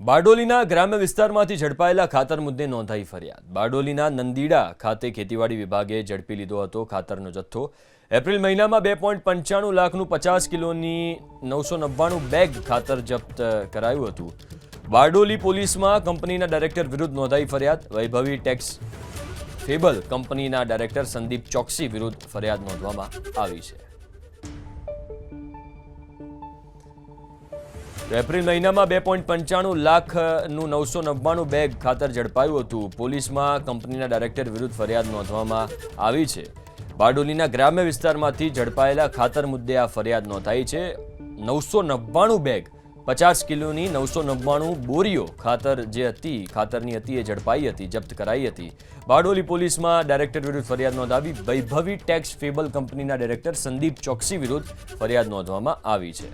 બારડોલીના ગ્રામ્ય વિસ્તારમાંથી ઝડપાયેલા ખાતર મુદ્દે નોંધાઈ ફરિયાદ। બારડોલીના નંદીડા ખાતે ખેતીવાડી વિભાગે ઝડપી લીધો હતો ખાતરનો જથ્થો। એપ્રિલ મહિનામાં 2.95 લાખનું 50 કિલોની 999 બેગ ખાતર જપ્ત કરાયું હતું। બારડોલી પોલીસમાં કંપનીના ડાયરેક્ટર વિરુદ્ધ નોંધાઈ ફરિયાદ। વૈભવી ટેક્સ ફેબલ કંપનીના ડાયરેક્ટર સંદીપ ચોકસી વિરુદ્ધ ફરિયાદ નોંધવામાં આવી છે। એપ્રિલ મહિનામાં 2.95 લાખનું 999 બેગ ખાતર ઝડપાયું હતું। પોલીસમાં કંપનીના ડાયરેક્ટર વિરુદ્ધ ફરિયાદ નોંધવામાં આવી છે। બારડોલીના ગ્રામ્ય વિસ્તારમાંથી ઝડપાયેલા ખાતર મુદ્દે આ ફરિયાદ નોંધાઈ છે। 999 બેગ 50 કિલોની 999 બોરીઓ ખાતરની હતી એ ઝડપાઈ હતી, જપ્ત કરાઈ હતી। બારડોલી પોલીસમાં ડાયરેક્ટર વિરુદ્ધ ફરિયાદ નોંધાવી। વૈભવી ટેક્સ ફેબલ કંપનીના ડાયરેક્ટર સંદીપ ચોકસી વિરુદ્ધ ફરિયાદ નોંધવામાં આવી છે।